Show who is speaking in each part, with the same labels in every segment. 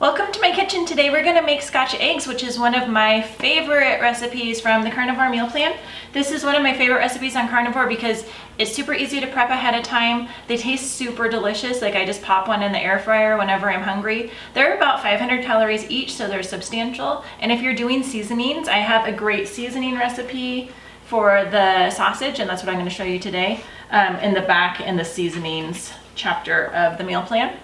Speaker 1: Welcome to my kitchen. Today we're going to make Scotch eggs, which is one of my favorite recipes from the Carnivore meal plan. This is one of my favorite recipes on Carnivore because it's super easy to prep ahead of time. They taste super delicious. Like I just pop one in the air fryer whenever I'm hungry. They're about 500 calories each, so they're substantial. And if you're doing seasonings, I have a great seasoning recipe for the sausage, and that's what I'm going to show you today in the back in the seasonings chapter of the meal plan.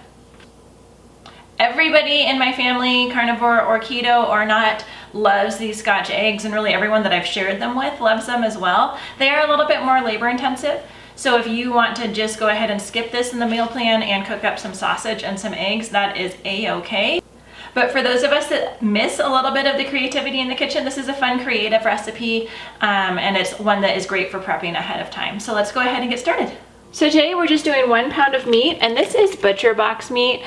Speaker 1: Everybody in my family, carnivore or keto or not, loves these Scotch eggs, and really everyone that I've shared them with loves them as well. They are a little bit more labor intensive, so if you want to just go ahead and skip this in the meal plan and cook up some sausage and some eggs, that is a-okay. But for those of us that miss a little bit of the creativity in the kitchen, this is a fun creative recipe, and it's one that is great for prepping ahead of time. So let's go ahead and get started. So today we're just doing 1 pound of meat, and this is butcher box meat.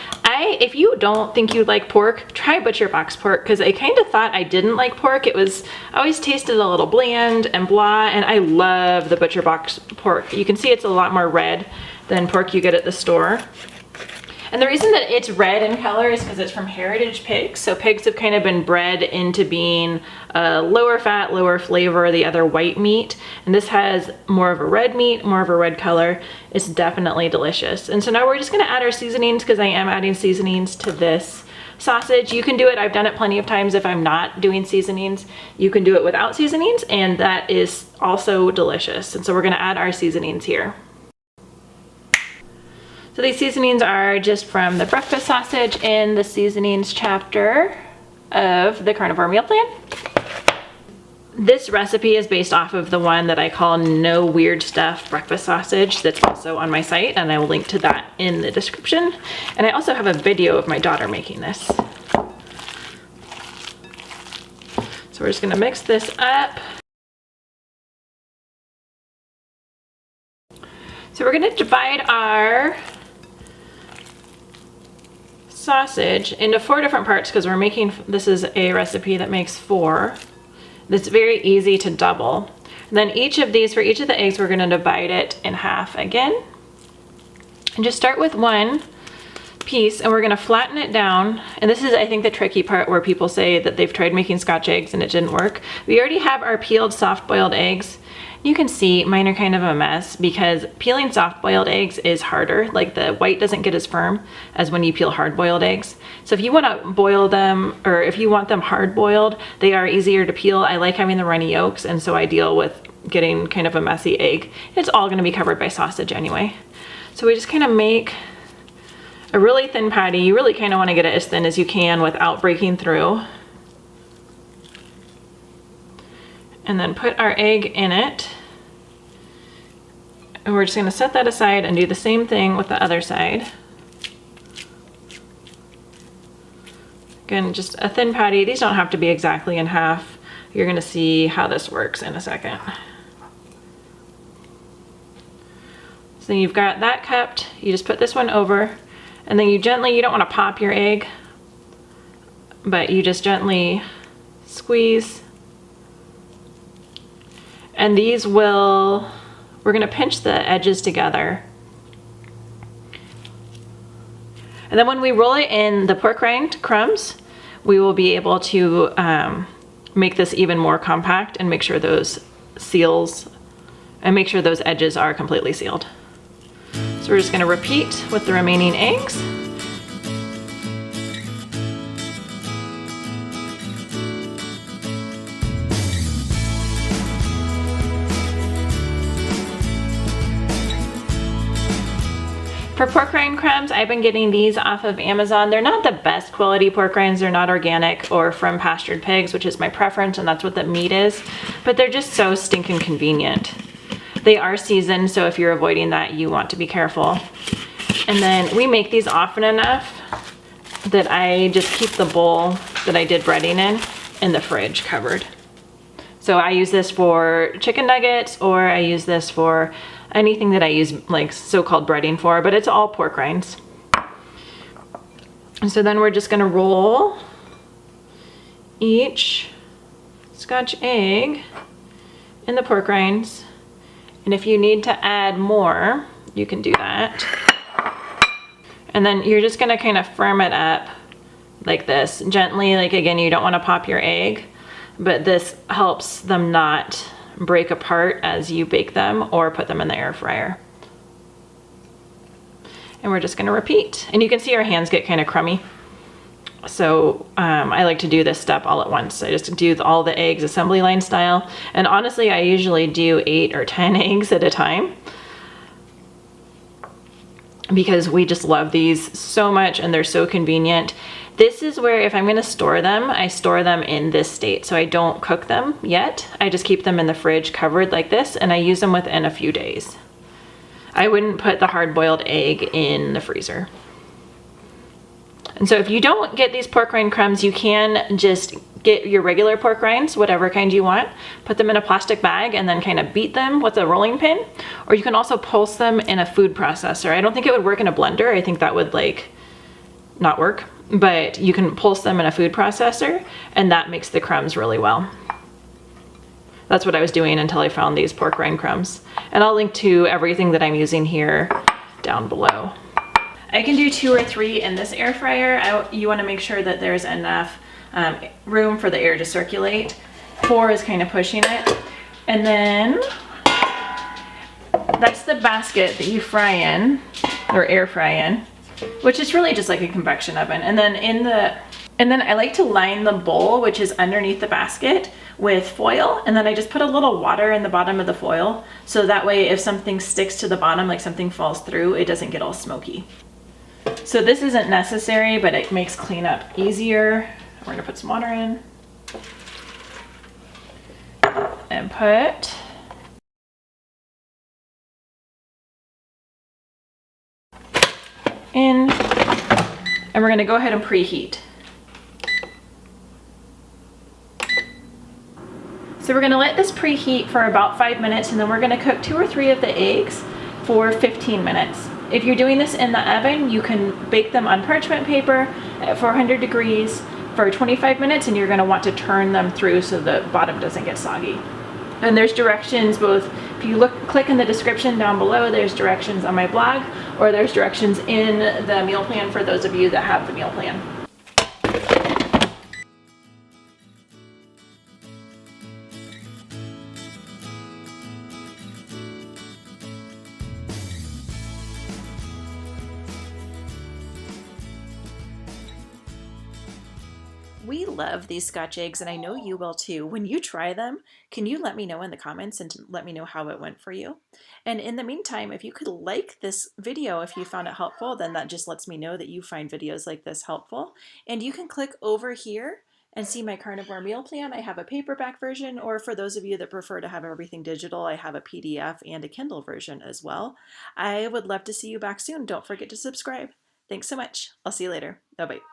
Speaker 1: If you don't think you like pork, try butcher box pork, because I kind of thought I didn't like pork. I always tasted a little bland and blah, and I love the butcher box pork. You can see it's a lot more red than pork you get at the store. And the reason that it's red in color is because it's from heritage pigs. So pigs have kind of been bred into being lower fat, lower flavor, the other white meat. And this has more of a red meat, more of a red color. It's definitely delicious. And so now we're just gonna add our seasonings, because I am adding seasonings to this sausage. You can do it, I've done it plenty of times if I'm not doing seasonings. You can do it without seasonings, and that is also delicious. And so we're gonna add our seasonings here. So these seasonings are just from the breakfast sausage in the seasonings chapter of the Carnivore meal plan. This recipe is based off of the one that I call No Weird Stuff breakfast sausage that's also on my site, and I will link to that in the description. And I also have a video of my daughter making this. So we're just gonna mix this up. So we're gonna divide our sausage into 4 different parts, because this is a recipe that makes 4. That's very easy to double. And then for each of the eggs, we're gonna divide it in half again. And just start with 1 piece, and we're gonna flatten it down. And this is, I think, the tricky part where people say that they've tried making Scotch eggs and it didn't work. We already have our peeled soft-boiled eggs. You can see mine are kind of a mess because peeling soft-boiled eggs is harder. Like the white doesn't get as firm as when you peel hard-boiled eggs. So if you want to boil them, or if you want them hard-boiled, they are easier to peel. I like having the runny yolks, and so I deal with getting kind of a messy egg. It's all going to be covered by sausage anyway. So we just kind of make a really thin patty. You really kind of want to get it as thin as you can without breaking through. And then put our egg in it. And we're just gonna set that aside and do the same thing with the other side. Again, just a thin patty. These don't have to be exactly in half. You're gonna see how this works in a second. So you've got that cupped. You just put this one over, and then you don't wanna pop your egg, but you just gently squeeze. And we're gonna pinch the edges together. And then when we roll it in the pork rind crumbs, we will be able to make this even more compact and make sure those edges are completely sealed. So we're just gonna repeat with the remaining eggs. For pork rind crumbs, I've been getting these off of Amazon. They're not the best quality pork rinds. They're not organic or from pastured pigs, which is my preference, and that's what the meat is. But they're just so stinking convenient. They are seasoned, so if you're avoiding that, you want to be careful. And then we make these often enough that I just keep the bowl that I did breading in the fridge covered. So I use this for chicken nuggets, or I use this for anything that I use like so-called breading for, but it's all pork rinds. And so then we're just gonna roll each Scotch egg in the pork rinds. And if you need to add more, you can do that. And then you're just gonna kind of firm it up like this. Gently, like again, you don't want to pop your egg, but this helps them not break apart as you bake them or put them in the air fryer. And we're just gonna repeat. And you can see our hands get kind of crummy. So I like to do this step all at once. I just do all the eggs assembly line style. And honestly, I usually do 8 or 10 eggs at a time, because we just love these so much and they're so convenient. This is where if I'm gonna store them, I store them in this state. So I don't cook them yet. I just keep them in the fridge covered like this, and I use them within a few days. I wouldn't put the hard-boiled egg in the freezer. And so if you don't get these pork rind crumbs, you can just get your regular pork rinds, whatever kind you want, put them in a plastic bag and then kind of beat them with a rolling pin. Or you can also pulse them in a food processor. I don't think it would work in a blender. I think that would like not work, but you can pulse them in a food processor and that makes the crumbs really well. That's what I was doing until I found these pork rind crumbs. And I'll link to everything that I'm using here down below. I can do 2 or 3 in this air fryer. You want to make sure that there's enough room for the air to circulate. 4 is kind of pushing it. And then that's the basket that you fry in, or air fry in, which is really just like a convection oven. And then I like to line the bowl, which is underneath the basket, with foil. And then I just put a little water in the bottom of the foil. So that way if something sticks to the bottom, like something falls through, it doesn't get all smoky. So this isn't necessary, but it makes cleanup easier. We're gonna put some water in and put in, and we're gonna go ahead and preheat. So we're gonna let this preheat for about 5 minutes, and then we're gonna cook 2 or 3 of the eggs for 15 minutes. If you're doing this in the oven, you can bake them on parchment paper at 400 degrees for 25 minutes, and you're gonna want to turn them through so the bottom doesn't get soggy. And there's directions both, if you click in the description down below, there's directions on my blog, or there's directions in the meal plan for those of you that have the meal plan. We love these Scotch eggs, and I know you will too. When you try them, can you let me know in the comments and let me know how it went for you? And in the meantime, if you could like this video if you found it helpful, then that just lets me know that you find videos like this helpful. And you can click over here and see my carnivore meal plan. I have a paperback version, or for those of you that prefer to have everything digital, I have a PDF and a Kindle version as well. I would love to see you back soon. Don't forget to subscribe. Thanks so much. I'll see you later. Bye-bye.